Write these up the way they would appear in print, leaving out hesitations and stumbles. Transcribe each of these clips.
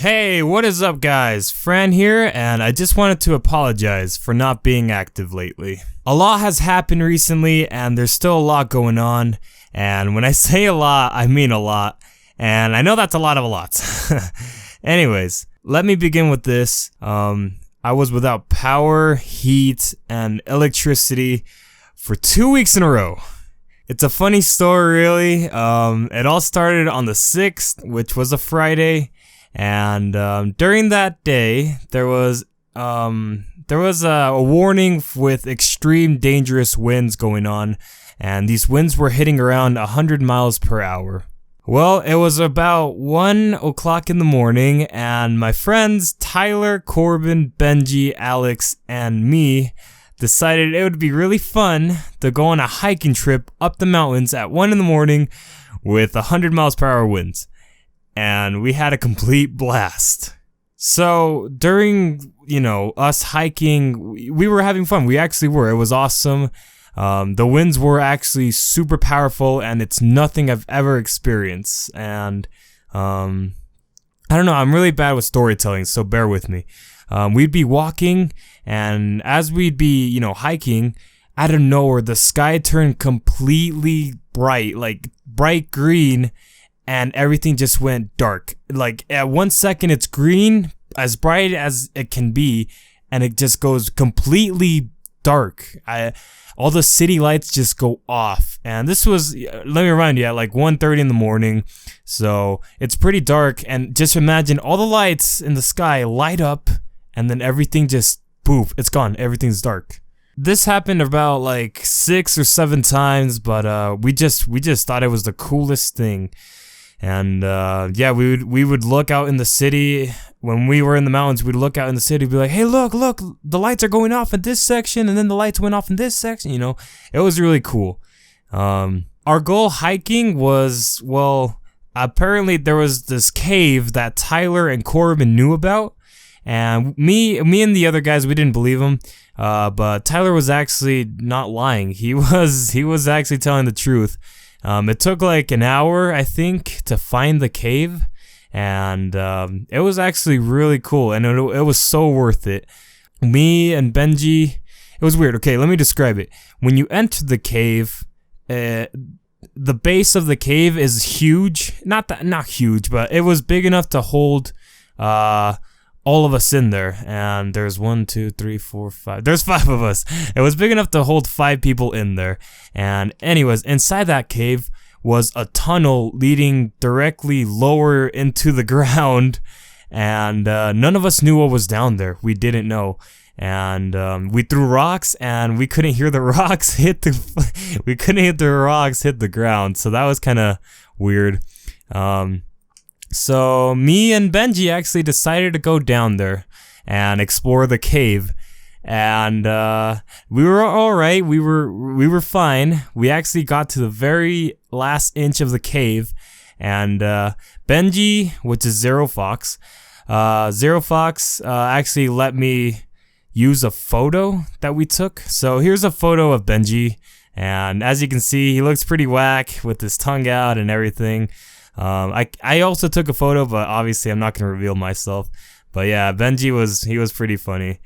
Hey, what is up guys? Fran here, and I just wanted to apologize for not being active lately. A lot has happened recently, and there's still a lot going on, and when I say a lot, I mean a lot, and I know that's a lot of a lot. Anyways, let me begin with this. I was without power, heat, and electricity for 2 weeks in a row. It's a funny story really. It all started on the 6th, which was a Friday. And during that day, there was a warning with extreme dangerous winds going on, and these winds were hitting around 100 miles per hour. Well, it was about 1 o'clock in the morning, and my friends Tyler, Corbin, Benji, Alex, and me decided it would be really fun to go on a hiking trip up the mountains at 1 in the morning with 100 miles per hour winds. And we had a complete blast. So during, us hiking, we were having fun. We actually were. It was awesome. The winds were actually super powerful, and it's nothing I've ever experienced. And I don't know. I'm really bad with storytelling, so bear with me. We'd be walking, and as we'd be, hiking, out of nowhere, the sky turned completely bright, like bright green. And everything just went dark. Like at 1 second it's green, as bright as it can be, and it just goes completely dark. All the city lights just go off. And this was, let me remind you, at like 1:30 in the morning. So it's pretty dark, and just imagine all the lights in the sky light up, and then everything just poof, it's gone. Everything's dark. This happened about like 6 or 7 times, but we just thought it was the coolest thing. And yeah, we would look out in the city. When we were in the mountains, we'd look out in the city, be like, hey, look, the lights are going off in this section, and then the lights went off in this section. It was really cool. Our goal hiking was, well, apparently there was this cave that Tyler and Corbin knew about, and me and the other guys, we didn't believe him. But Tyler was actually not lying. He was actually telling the truth. It took like an hour, I think, to find the cave, and it was actually really cool, and it was so worth it. Me and Benji, it was weird. Okay, let me describe it. When you enter the cave, the base of the cave is huge. Not huge, but it was big enough to hold all of us in there, and there's 1, 2, 3, 4, 5. There's 5 of us. It was big enough to hold 5 people in there. And anyways, inside that cave was a tunnel leading directly lower into the ground, and none of us knew what was down there. We didn't know. And we threw rocks, and we couldn't hear the rocks hit the ground. So that was kind of weird. So me and Benji actually decided to go down there and explore the cave, and we were all right. We were fine. We actually got to the very last inch of the cave, and Benji, which is Zero Fox, actually let me use a photo that we took. So here's a photo of Benji, and as you can see, he looks pretty whack with his tongue out and everything. I also took a photo, but obviously I'm not gonna reveal myself. But yeah, Benji was pretty funny.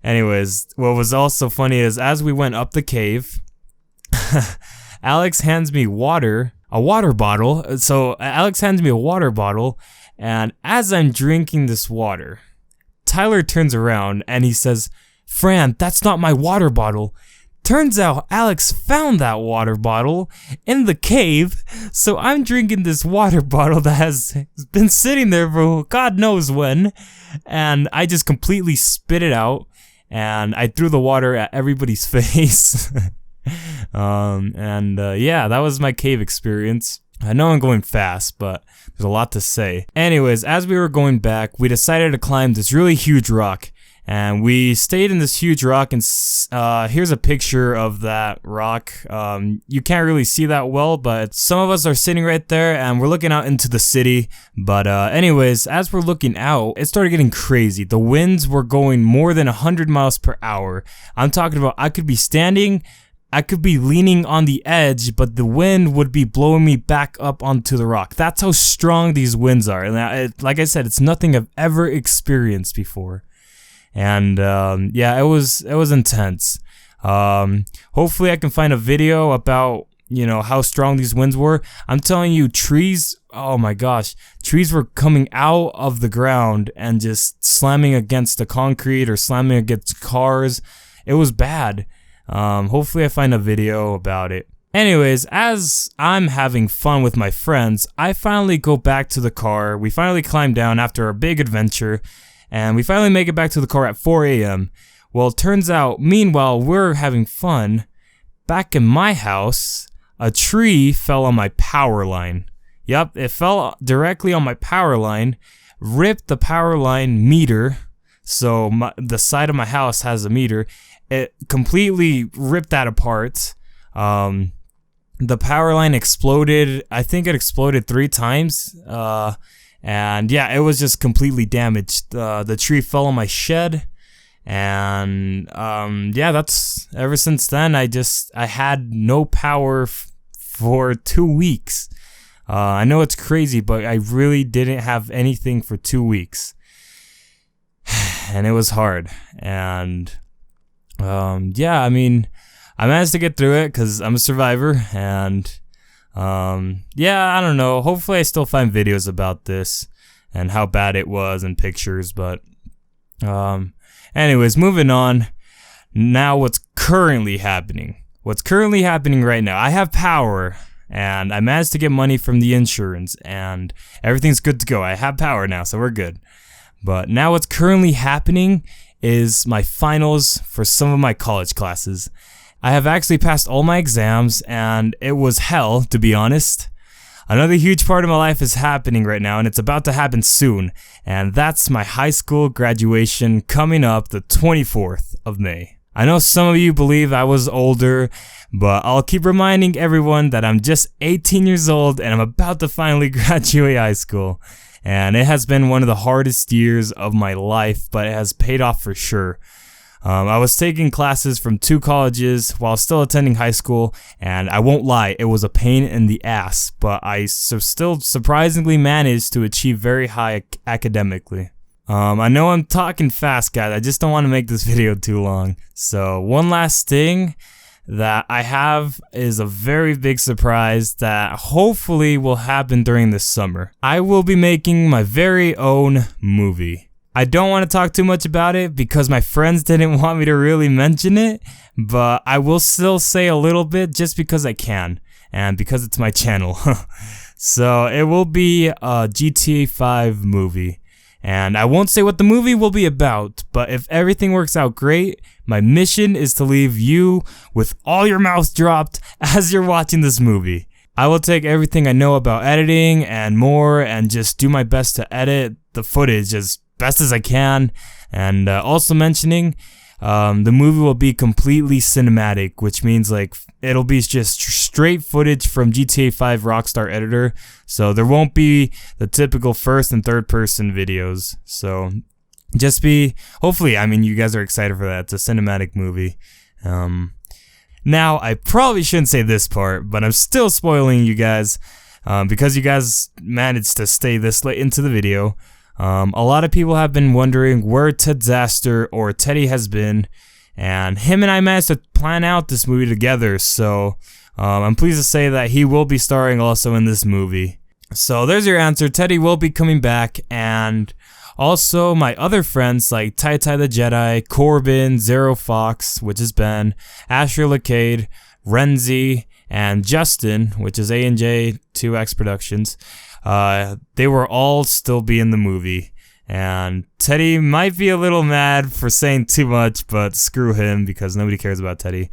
Anyways, what was also funny is as we went up the cave, Alex hands me a water bottle. So Alex hands me a water bottle, and as I'm drinking this water, Tyler turns around and he says, "Fran, that's not my water bottle." Turns out Alex found that water bottle in the cave, so I'm drinking this water bottle that has been sitting there for God knows when, and I just completely spit it out, and I threw the water at everybody's face. Yeah, that was my cave experience. I know I'm going fast, but there's a lot to say. Anyways, as we were going back, we decided to climb this really huge rock. And we stayed in this huge rock, and here's a picture of that rock. You can't really see that well, but some of us are sitting right there, and we're looking out into the city. But anyways, as we're looking out, it started getting crazy. The winds were going more than 100 miles per hour. I'm talking about I could be standing I could be leaning on the edge, but the wind would be blowing me back up onto the rock. That's how strong these winds are. And like I said, it's nothing I've ever experienced before. And yeah, it was intense. Hopefully I can find a video about, how strong these winds were. I'm telling you, trees, oh my gosh, trees were coming out of the ground and just slamming against the concrete or slamming against cars. It was bad. Hopefully I find a video about it. Anyways, as I'm having fun with my friends, I finally go back to the car. We finally climb down after a big adventure, and we finally make it back to the car at 4 a.m. Well, it turns out, meanwhile, we're having fun. Back in my house, a tree fell on my power line. Yep, it fell directly on my power line, ripped the power line meter. So the side of my house has a meter. It completely ripped that apart. The power line exploded. I think it exploded 3 times. And yeah, it was just completely damaged. The tree fell on my shed. And yeah, that's ever since then. I had no power for 2 weeks. I know it's crazy, but I really didn't have anything for 2 weeks. And it was hard. And yeah, I mean, I managed to get through it because I'm a survivor. And yeah, I don't know. Hopefully I still find videos about this and how bad it was and pictures. But anyways, moving on. Now what's currently happening. What's currently happening right now. I have power. And I managed to get money from the insurance. And everything's good to go. I have power now, so we're good. But now what's currently happening is my finals for some of my college classes. I have actually passed all my exams, and it was hell, to be honest. Another huge part of my life is happening right now, and it's about to happen soon. And that's my high school graduation coming up the 24th of May. I know some of you believe I was older, but I'll keep reminding everyone that I'm just 18 years old and I'm about to finally graduate high school. And it has been one of the hardest years of my life, but it has paid off for sure. I was taking classes from 2 colleges while still attending high school, and I won't lie, it was a pain in the ass, but I still surprisingly managed to achieve very high academically. I know I'm talking fast, guys. I just don't want to make this video too long. So one last thing that I have is a very big surprise that hopefully will happen during this summer. I will be making my very own movie. I don't want to talk too much about it because my friends didn't want me to really mention it, but I will still say a little bit just because I can and because it's my channel. So it will be a GTA 5 movie. And I won't say what the movie will be about, but if everything works out great, my mission is to leave you with all your mouths dropped as you're watching this movie. I will take everything I know about editing and more and just do my best to edit the footage as best as I can. And also mentioning, the movie will be completely cinematic, which means like it'll be just straight footage from GTA 5 Rockstar Editor. So there won't be the typical first and third person videos. So just hopefully, I mean, you guys are excited for that. It's a cinematic movie. Now, I probably shouldn't say this part, but I'm still spoiling you guys because you guys managed to stay this late into the video. A lot of people have been wondering where Tedzaster or Teddy has been, and him and I managed to plan out this movie together, so I'm pleased to say that he will be starring also in this movie. So there's your answer. Teddy will be coming back, and also my other friends like Tai Tai the Jedi, Corbin, Zero Fox, which is Ben, Asher Lacade, Renzi, and Justin, which is A&J2X Productions. They will all still be in the movie, and Teddy might be a little mad for saying too much, but screw him because nobody cares about Teddy.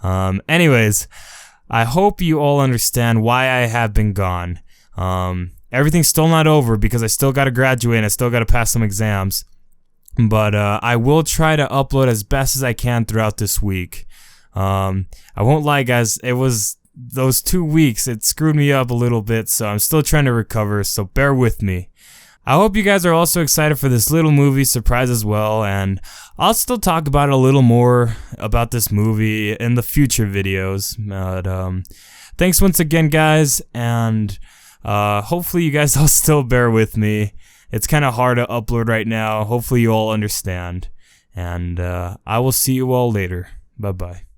Anyways, I hope you all understand why I have been gone. Everything's still not over because I still gotta graduate and I still gotta pass some exams, but I will try to upload as best as I can throughout this week. I won't lie, guys, it was those 2 weeks, it screwed me up a little bit, so I'm still trying to recover, so bear with me. I hope you guys are also excited for this little movie surprise as well, and I'll still talk about it a little more about this movie in the future videos. But thanks once again, guys, and hopefully you guys all still bear with me. It's kind of hard to upload right now. Hopefully you all understand, and I will see you all later. Bye-bye.